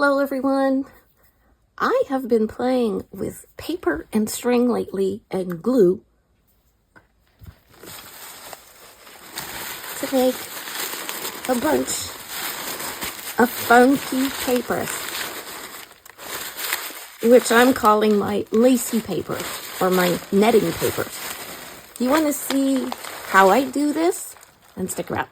Hello everyone! I have been playing with paper and string lately and glue to make a bunch of funky papers, which I'm calling my lacy papers or my netting papers. You want to see how I do this? Then stick around.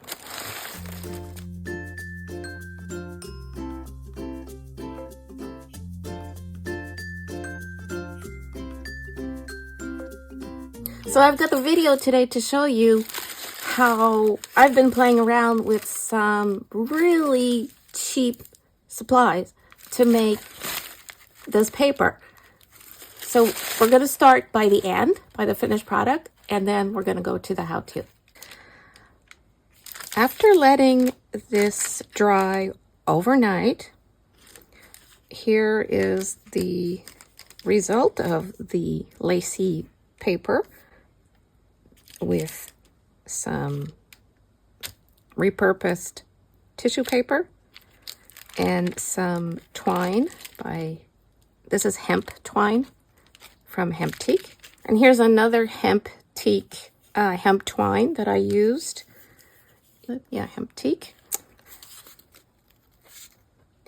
So I've got the video today to show you how I've been playing around with some really cheap supplies to make this paper. So we're going to start by the end, by the finished product, and then we're going to go to the how-to. After letting this dry overnight, here is the result of the lacy paper with some repurposed tissue paper and some twine this is hemp twine from Hempteak. And here's another Hempteak hemp twine that I used. Yeah, Hempteak.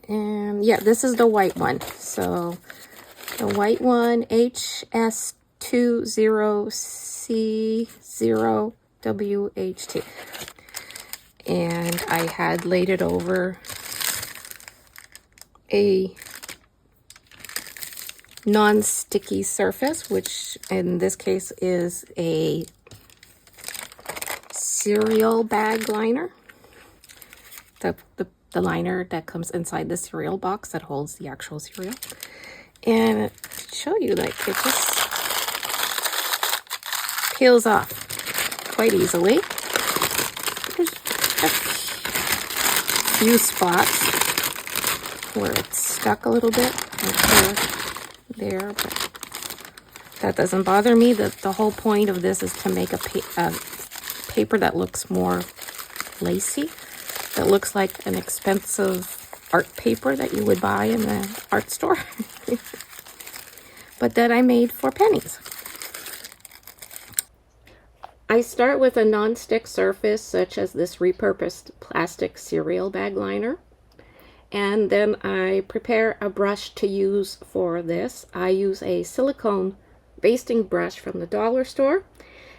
And yeah, this is the white one. So the white one, HS20C0WHT. And I had laid it over a non-sticky surface, which in this case is a cereal bag liner. The liner that comes inside the cereal box that holds the actual cereal. And to show you, like, it just peels off quite easily. There's a few spots where it's stuck a little bit, like there, but that doesn't bother me. The whole point of this is to make a paper that looks more lacy, that looks like an expensive art paper that you would buy in the art store, but that I made for pennies. I start with a non-stick surface such as this repurposed plastic cereal bag liner, and then I prepare a brush to use for this. I use a silicone basting brush from the dollar store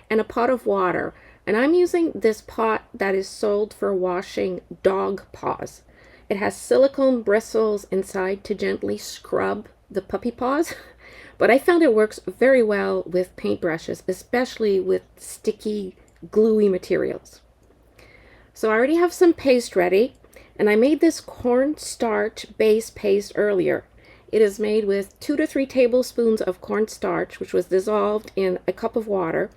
and a pot of water, and I'm using this pot that is sold for washing dog paws. It has silicone bristles inside to gently scrub the puppy paws, but I found it works very well with paintbrushes, especially with sticky, gluey materials. So I already have some paste ready, and I made this cornstarch base paste earlier. It is made with 2 to 3 tablespoons of cornstarch, which was dissolved in a cup of water,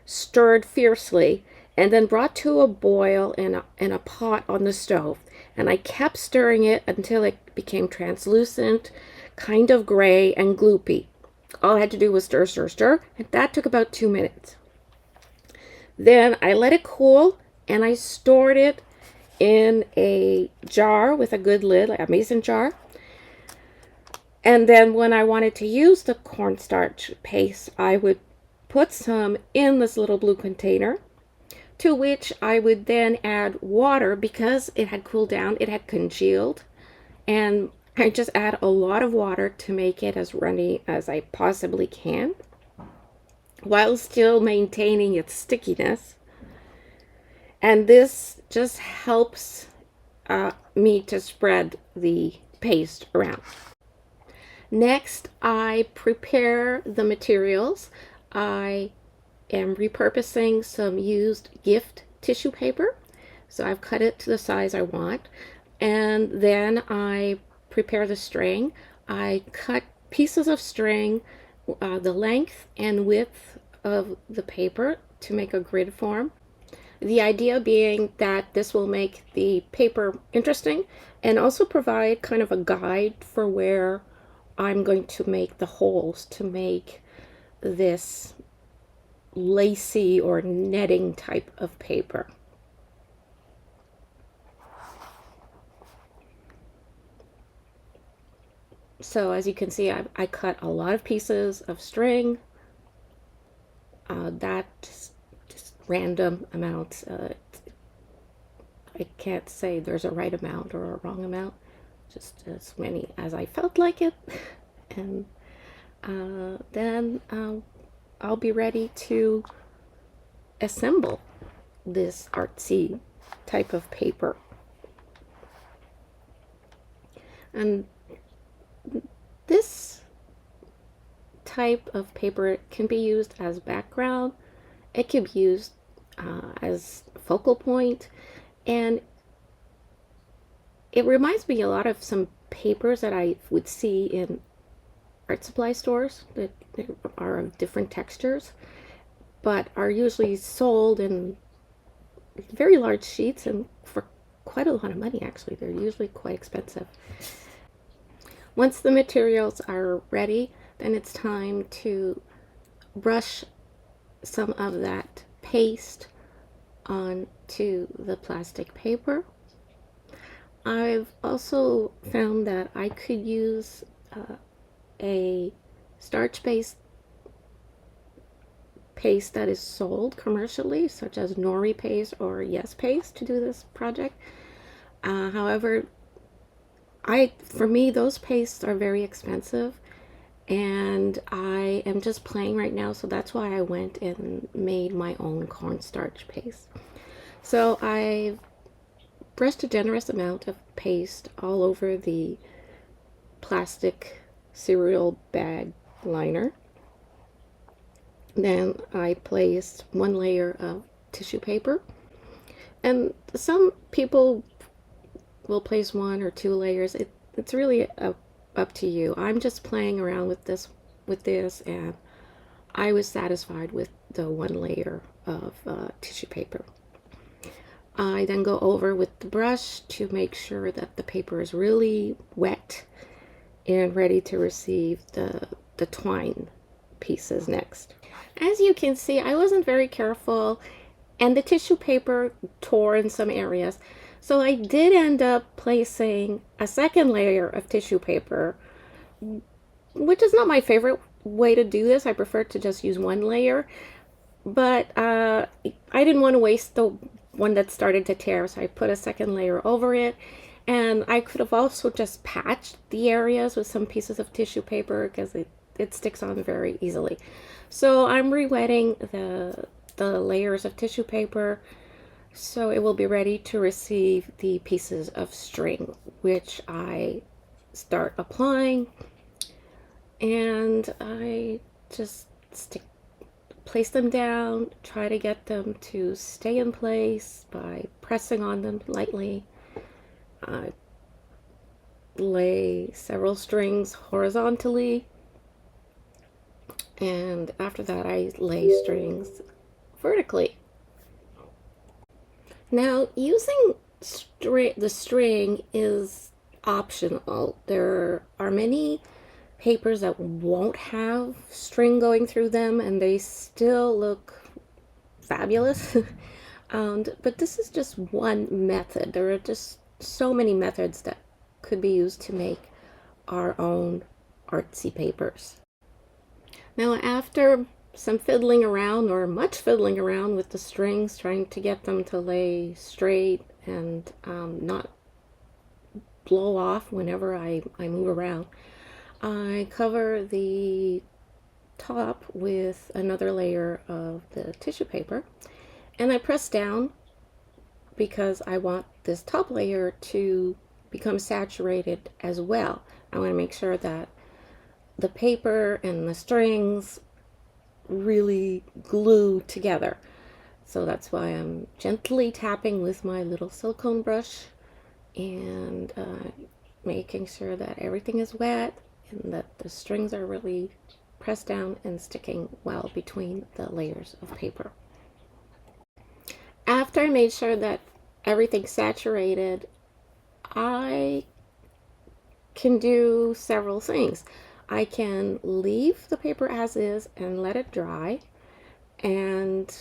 stirred fiercely, and then brought to a boil in a pot on the stove. And I kept stirring it until it became translucent, kind of gray and gloopy. All I had to do was stir, stir, stir, and that took about 2 minutes. Then I let it cool, and I stored it in a jar with a good lid, like a mason jar. And then when I wanted to use the cornstarch paste, I would put some in this little blue container, to which I would then add water because it had cooled down, it had congealed, and I just add a lot of water to make it as runny as I possibly can, while still maintaining its stickiness. And this just helps me to spread the paste around. Next, I prepare the materials. I am repurposing some used gift tissue paper, so I've cut it to the size I want, and then I prepare the string. I cut pieces of string the length and width of the paper to make a grid form. The idea being that this will make the paper interesting and also provide kind of a guide for where I'm going to make the holes to make this lacy or netting type of paper. So as you can see, I cut a lot of pieces of string. That just random amounts. I can't say there's a right amount or a wrong amount, just as many as I felt like it. And then I'll be ready to assemble this artsy type of paper. And this type of paper can be used as background. It can be used as focal point, and it reminds me a lot of some papers that I would see in art supply stores that are of different textures, but are usually sold in very large sheets and for quite a lot of money. Actually, they're usually quite expensive. Once the materials are ready, then it's time to brush some of that paste onto the plastic paper. I've also found that I could use a starch-based paste that is sold commercially, such as Nori paste or Yes paste, to do this project. However, for me, those pastes are very expensive, and I am just playing right now, so that's why I went and made my own cornstarch paste. So I brushed a generous amount of paste all over the plastic cereal bag liner. Then I placed one layer of tissue paper, and some people will place one or two layers. It's really up to you. I'm just playing around with this, and I was satisfied with the one layer of tissue paper. I then go over with the brush to make sure that the paper is really wet and ready to receive the twine pieces next. As you can see, I wasn't very careful, and the tissue paper tore in some areas. So I did end up placing a second layer of tissue paper, which is not my favorite way to do this. I prefer to just use one layer, but I didn't want to waste the one that started to tear, so I put a second layer over it. And I could have also just patched the areas with some pieces of tissue paper because it sticks on very easily. So I'm re-wetting the layers of tissue paper so it will be ready to receive the pieces of string, which I start applying, and I just place them down, try to get them to stay in place by pressing on them lightly. I lay several strings horizontally, and after that I lay strings vertically. Now, using the string is optional. There are many papers that won't have string going through them, and they still look fabulous. But this is just one method. There are just so many methods that could be used to make our own artsy papers. Now, after some fiddling around, or much fiddling around with the strings, trying to get them to lay straight and not blow off whenever I move around, I cover the top with another layer of the tissue paper, and I press down because I want this top layer to become saturated as well. I want to make sure that the paper and the strings really glue together. So that's why I'm gently tapping with my little silicone brush and making sure that everything is wet and that the strings are really pressed down and sticking well between the layers of paper. After I made sure that everything's saturated, I can do several things. I can leave the paper as is and let it dry and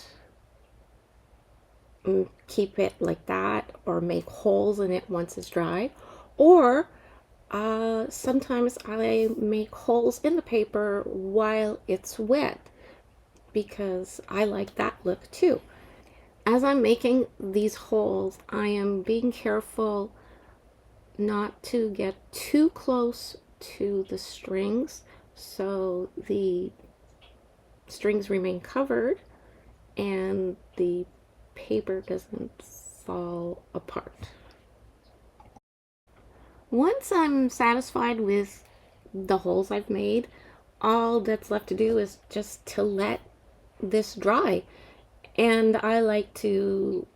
keep it like that, or make holes in it once it's dry, or sometimes I make holes in the paper while it's wet because I like that look too. As I'm making these holes, I am being careful not to get too close to the strings so the strings remain covered and the paper doesn't fall apart. Once I'm satisfied with the holes I've made, all that's left to do is just to let this dry. And I like to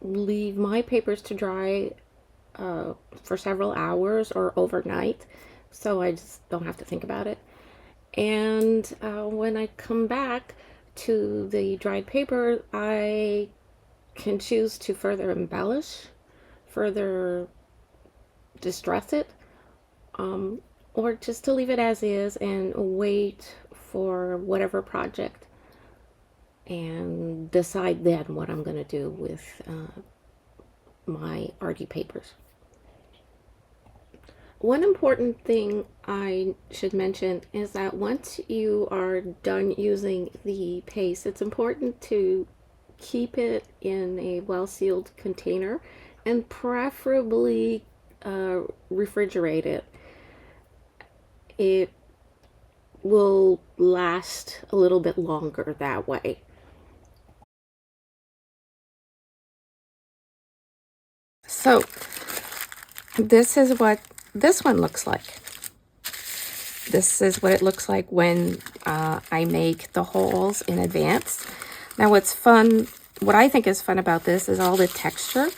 leave my papers to dry for several hours or overnight, so I just don't have to think about it. And when I come back to the dried paper, I can choose to further embellish, further distress it, or just to leave it as is and wait for whatever project and decide then what I'm going to do with my arty papers. One important thing I should mention is that once you are done using the paste, it's important to keep it in a well-sealed container and preferably refrigerate it. It will last a little bit longer that way. So this is what this one looks like. This is what it looks like when I make the holes in advance. Now what's fun, what I think is fun about this is all the texture.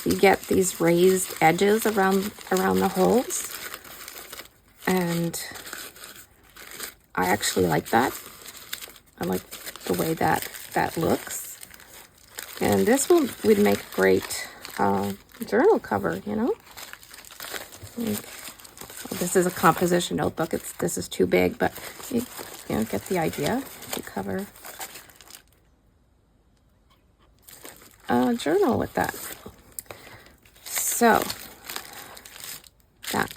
You get these raised edges around the holes. And I actually like that. I like the way that looks. And this would make a great journal cover, you know. This is a composition notebook. This is too big, but you know, get the idea. You cover a journal with that. So that.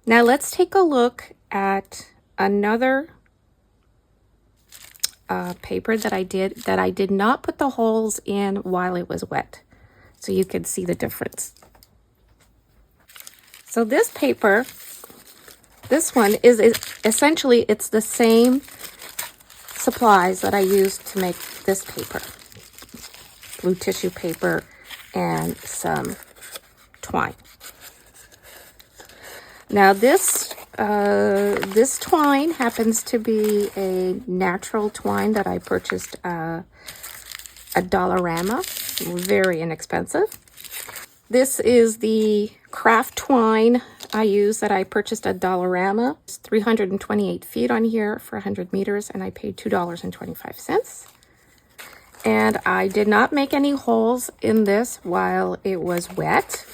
Now let's take a look at another paper that I did not put the holes in while it was wet, so you can see the difference. So this paper, this one is essentially, it's the same supplies that I used to make this paper. Blue tissue paper and some twine. Now this twine happens to be a natural twine that I purchased at Dollarama, very inexpensive. This is the craft twine I use that I purchased at Dollarama. It's 328 feet on here for 100 meters, and I paid $2.25. And I did not make any holes in this while it was wet.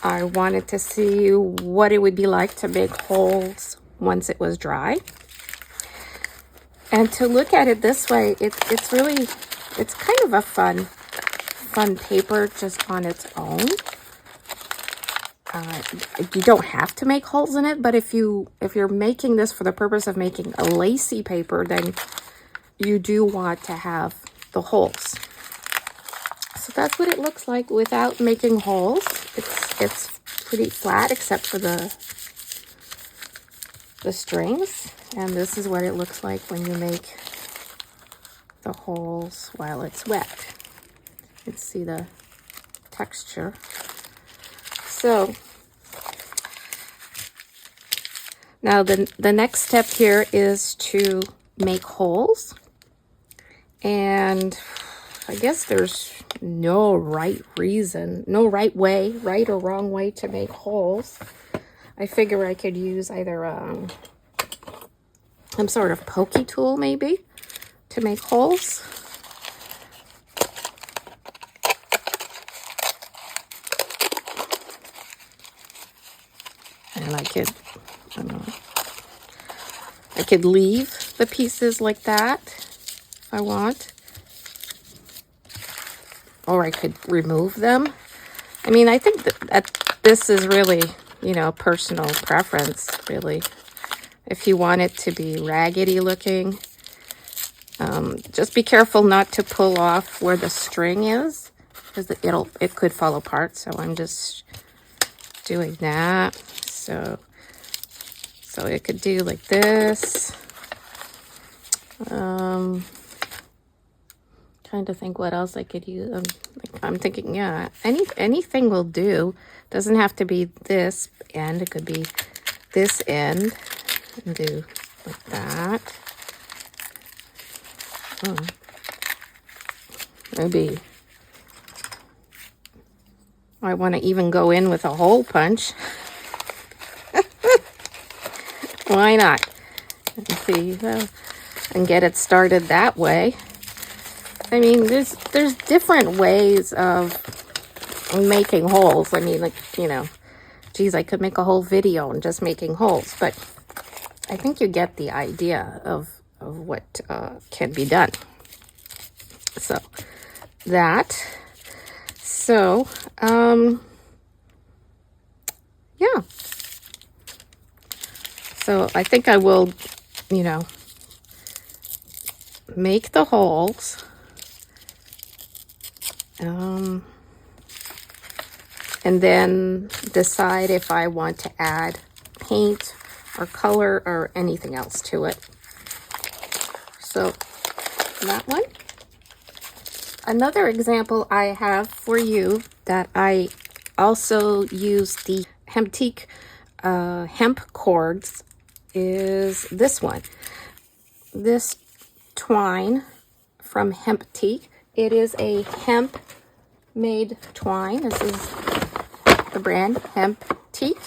I wanted to see what it would be like to make holes once it was dry. And to look at it this way, it's kind of a fun paper just on its own. You don't have to make holes in it, but if you're making this for the purpose of making a lacy paper, then you do want to have the holes. So that's what it looks like without making holes. It's pretty flat except for the strings, and this is what it looks like when you make the holes while it's wet. You can see the texture. So now the next step here is to make holes, and I guess there's no right or wrong way to make holes. I figure I could use either some sort of pokey tool maybe to make holes. And I could leave the pieces like that if I want. Or I could remove them. I mean, I think that this is really, you know, personal preference, really. If you want it to be raggedy looking, just be careful not to pull off where the string is, because it could fall apart. So I'm just doing that. So it could do like this. Trying to think what else I could use. I'm thinking, yeah, anything will do. Doesn't have to be this end. It could be this end, and do like that. Maybe I want to even go in with a hole punch. Why not? And see, and get it started that way. I mean, there's different ways of making holes. I mean, like, you know, geez, I could make a whole video on just making holes, but I think you get the idea of what can be done. So that. So, yeah. So I think I will, you know, make the holes. And then decide if I want to add paint or color or anything else to it. So that one. Another example I have for you that I also use the Hemptique hemp cords is this one. This twine from Hemptique. It is a hemp made twine. This is the brand Hemptique.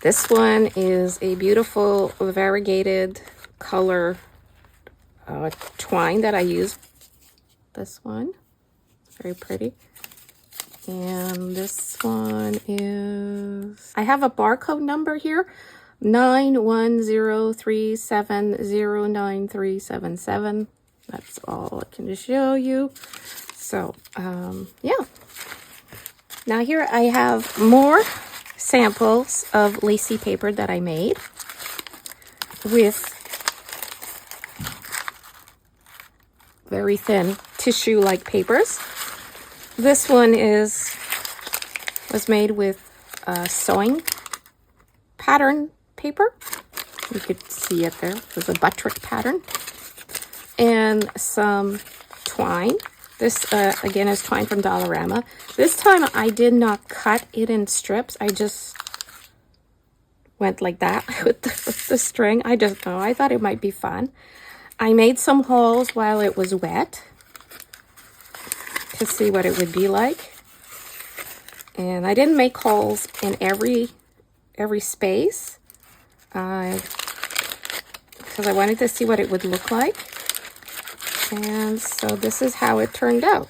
This one is a beautiful variegated color twine that I use. This one, very pretty. And this one is, I have a barcode number here, 910370937. That's all I can show you. So, yeah. Now here I have more samples of lacy paper that I made with very thin tissue-like papers. This one was made with sewing pattern paper. You could see it there. It was a buttrick pattern. And some twine. This, again, is twine from Dollarama. This time I did not cut it in strips. I just went like that with the string. I just know. I thought it might be fun. I made some holes while it was wet to see what it would be like. And I didn't make holes in every space because I wanted to see what it would look like. And so this is how it turned out.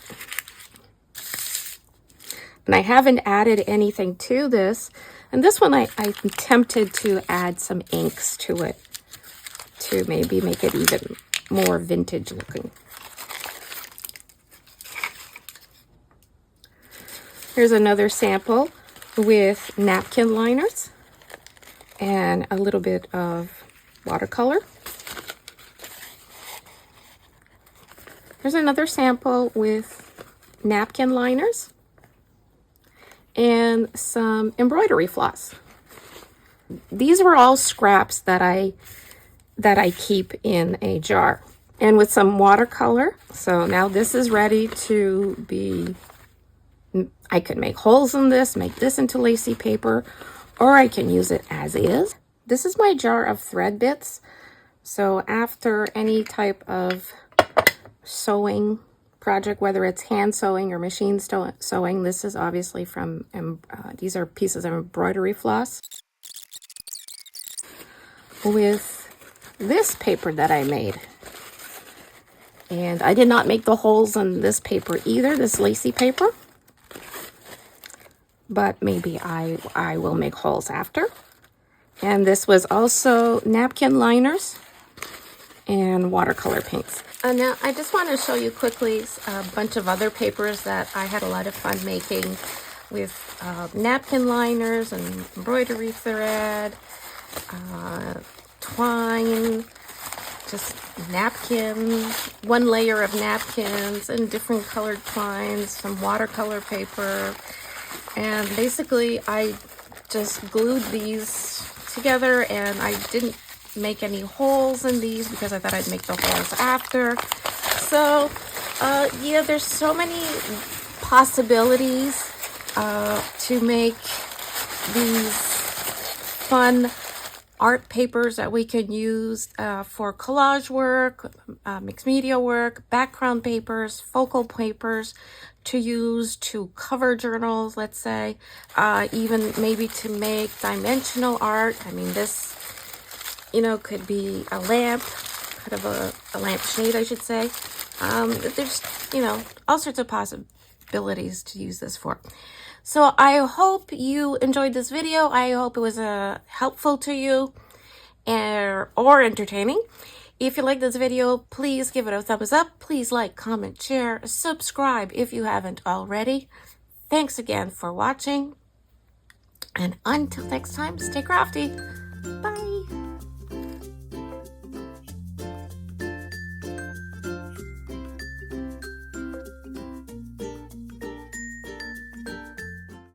And I haven't added anything to this. And this one I'm tempted to add some inks to it to maybe make it even more vintage looking. Here's another sample with napkin liners and a little bit of watercolor. Here's another sample with napkin liners and some embroidery floss. These were all scraps that I keep in a jar, and with some watercolor. So now this is ready to be, I could make holes in this, make this into lacy paper, or I can use it as is. This is my jar of thread bits. So after any type of sewing project, whether it's hand sewing or machine sewing, this is obviously from, these are pieces of embroidery floss. With this paper that I made. And I did not make the holes on this paper either, this lacy paper. But maybe I will make holes after. And this was also napkin liners and watercolor paints. Now, I just want to show you quickly a bunch of other papers that I had a lot of fun making with napkin liners and embroidery thread, twine, just napkins, one layer of napkins and different colored twines, some watercolor paper, and basically I just glued these together, and I didn't make any holes in these because I thought I'd make the holes after. So yeah, there's so many possibilities to make these fun art papers that we can use for collage work, mixed media work, background papers, focal papers, to use to cover journals, let's say, even maybe to make dimensional art. I mean, this, you know, could be a lamp, kind of a lamp shade, I should say. There's, you know, all sorts of possibilities to use this for. So I hope you enjoyed this video. I hope it was helpful to you or entertaining. If you like this video, please give it a thumbs up. Please like, comment, share, subscribe if you haven't already. Thanks again for watching. And until next time, stay crafty. Bye.